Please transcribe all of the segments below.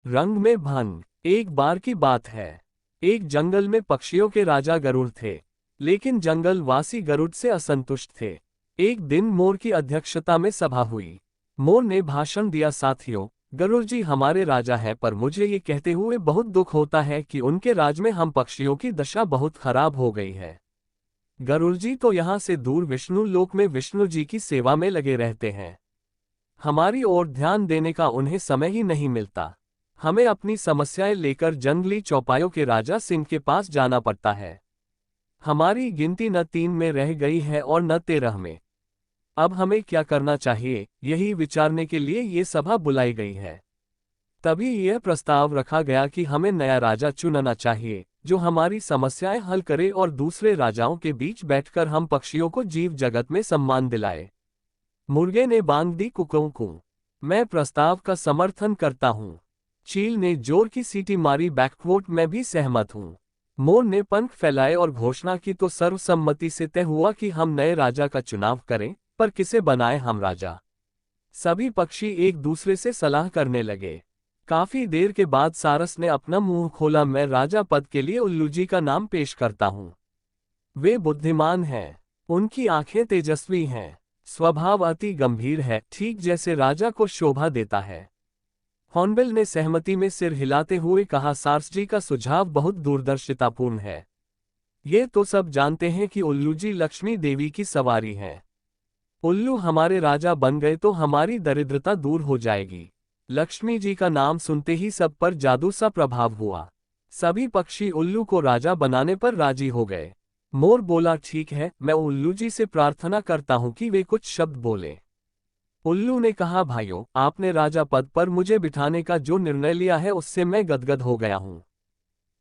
रंग में भंग। एक बार की बात है। एक जंगल में पक्षियों के राजा गरुड़ थे। लेकिन जंगल वासी गरुड़ से असंतुष्ट थे। एक दिन मोर की अध्यक्षता में सभा हुई। मोर ने भाषण दिया, साथियों, गरुड़ जी हमारे राजा हैं, पर मुझे ये कहते हुए बहुत दुख होता है कि उनके राज में हम पक्षियों की दशा बहुत खराब हो गई है। गरुड़ जी तो यहाँ से दूर विष्णु लोक में विष्णु जी की सेवा में लगे रहते हैं। हमारी ओर ध्यान देने का उन्हें समय ही नहीं मिलता। हमें अपनी समस्याएं लेकर जंगली चौपायों के राजा सिंह के पास जाना पड़ता है। हमारी गिनती न 3 में रह गई है और न 13 में। अब हमें क्या करना चाहिए, यही विचारने के लिए ये सभा बुलाई गई है। तभी यह प्रस्ताव रखा गया कि हमें नया राजा चुनना चाहिए, जो हमारी समस्याएं हल करे और दूसरे राजाओं के बीच बैठकर हम पक्षियों को जीव जगत में सम्मान दिलाए। मुर्गे ने बांग दी कुकू। मैं प्रस्ताव का समर्थन करता हूँ। चील ने जोर की सीटी मारी, बैकवोट मैं भी सहमत हूँ। मोर ने पंख फैलाए और घोषणा की तो सर्वसम्मति से तय हुआ कि हम नए राजा का चुनाव करें, पर किसे बनाए हम राजा। सभी पक्षी एक दूसरे से सलाह करने लगे। काफी देर के बाद सारस ने अपना मुंह खोला, मैं राजा पद के लिए उल्लू जी का नाम पेश करता हूँ। वे बुद्धिमान हैं, उनकी आंखें तेजस्वी हैं, स्वभाव अति गंभीर है, ठीक जैसे राजा को शोभा देता है। हॉर्नबिल ने सहमति में सिर हिलाते हुए कहा, सारस जी का सुझाव बहुत दूरदर्शितापूर्ण है। ये तो सब जानते हैं कि उल्लू जी लक्ष्मी देवी की सवारी हैं। उल्लू हमारे राजा बन गए तो हमारी दरिद्रता दूर हो जाएगी। लक्ष्मी जी का नाम सुनते ही सब पर जादू सा प्रभाव हुआ। सभी पक्षी उल्लू को राजा बनाने पर राजी हो गए। मोर बोला, ठीक है, मैं उल्लू जी से प्रार्थना करता हूं कि वे कुछ शब्द बोले। उल्लू ने कहा, भाइयों, आपने राजा पद पर मुझे बिठाने का जो निर्णय लिया है उससे मैं गदगद हो गया हूं।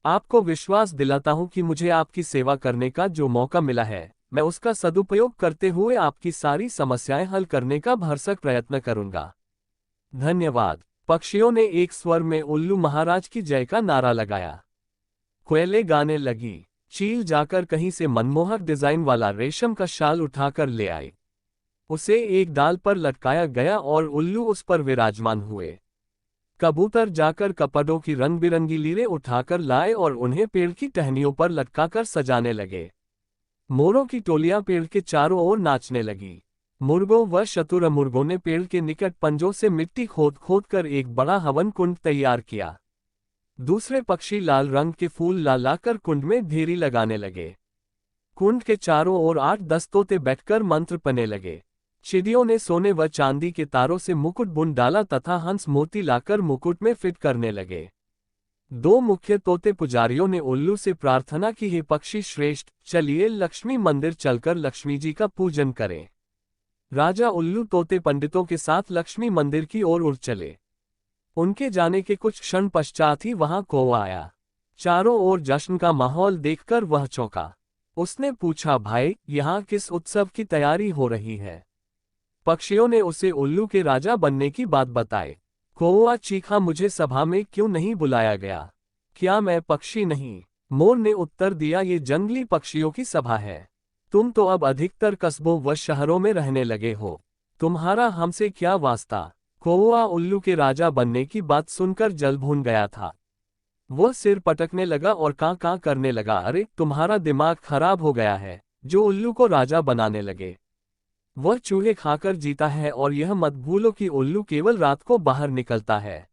आपको विश्वास दिलाता हूं कि मुझे आपकी सेवा करने का जो मौका मिला है, मैं उसका सदुपयोग करते हुए आपकी सारी समस्याएं हल करने का भरसक प्रयत्न करूंगा। धन्यवाद। पक्षियों ने एक स्वर में उल्लू महाराज की जय का नारा लगाया। कोयले गाने लगी। चील जाकर कहीं से मनमोहक डिजाइन वाला रेशम का शाल उठाकर ले आई। उसे एक डाल पर लटकाया गया और उल्लू उस पर विराजमान हुए। कबूतर जाकर कपड़ों की रंग बिरंगी लीरें उठाकर लाए और उन्हें पेड़ की टहनियों पर लटकाकर सजाने लगे। मोरों की टोलियां पेड़ के चारों ओर नाचने लगी। मुर्गों व शतुरमुर्गों ने पेड़ के निकट पंजों से मिट्टी खोद खोद कर एक बड़ा हवन कुंड तैयार किया। दूसरे पक्षी लाल रंग के फूल ला लाकर कुंड में ढेरी लगाने लगे। कुंड के चारों ओर 8-10 तोते बैठकर मंत्र पढ़ने लगे। चिड़ियों ने सोने व चांदी के तारों से मुकुट बुन डाला तथा हंस मोती लाकर मुकुट में फिट करने लगे। 2 मुख्य तोते पुजारियों ने उल्लू से प्रार्थना की, हे पक्षी श्रेष्ठ, चलिए लक्ष्मी मंदिर चलकर लक्ष्मी जी का पूजन करें। राजा उल्लू तोते पंडितों के साथ लक्ष्मी मंदिर की ओर उड़ चले। उनके जाने के कुछ क्षण पश्चात ही वहां कौवा आया। चारों ओर जश्न का माहौल देखकर वह चौंका। उसने पूछा, भाई, यहाँ किस उत्सव की तैयारी हो रही है? पक्षियों ने उसे उल्लू के राजा बनने की बात बताई। कौवा चीखा, मुझे सभा में क्यों नहीं बुलाया गया? क्या मैं पक्षी नहीं? मोर ने उत्तर दिया, ये जंगली पक्षियों की सभा है। तुम तो अब अधिकतर कस्बों व शहरों में रहने लगे हो। तुम्हारा हमसे क्या वास्ता? कौवा उल्लू के राजा बनने की बात सुनकर जल भून गया था। वह सिर पटकने लगा और कां कां करने लगा, अरे तुम्हारा दिमाग खराब हो गया है, जो उल्लू को राजा बनाने लगे। वह चूहे खाकर जीता है और यह मत भूलो कि उल्लू केवल रात को बाहर निकलता है।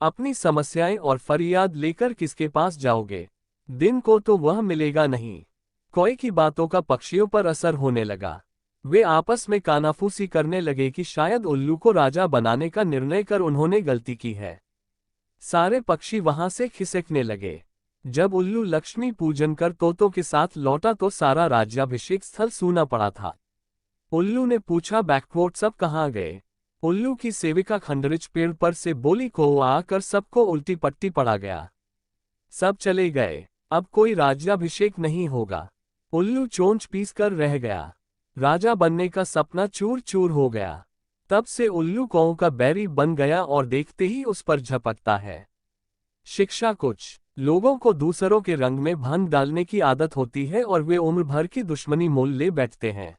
अपनी समस्याएं और फरियाद लेकर किसके पास जाओगे? दिन को तो वह मिलेगा नहीं। कोई की बातों का पक्षियों पर असर होने लगा। वे आपस में कानाफूसी करने लगे कि शायद उल्लू को राजा बनाने का निर्णय कर उन्होंने गलती की है। सारे पक्षी वहां से खिसकने लगे। जब उल्लू लक्ष्मी पूजन कर तोतों के साथ लौटा तो सारा राज्याभिषेक स्थल सूना पड़ा था। उल्लू ने पूछा, बैकवोट सब कहाँ गए? उल्लू की सेविका खंडरिच पेड़ पर से बोली, को आकर सबको उल्टी पट्टी पड़ा गया। सब चले गए, अब कोई राज्याभिषेक नहीं होगा। उल्लू चोंच पीस कर रह गया। राजा बनने का सपना चूर चूर हो गया। तब से उल्लू कौओं का बैरी बन गया और देखते ही उस पर झपटता है। शिक्षा, कुछ लोगों को दूसरों के रंग में भंग डालने की आदत होती है और वे उम्र भर की दुश्मनी मोल ले बैठते हैं।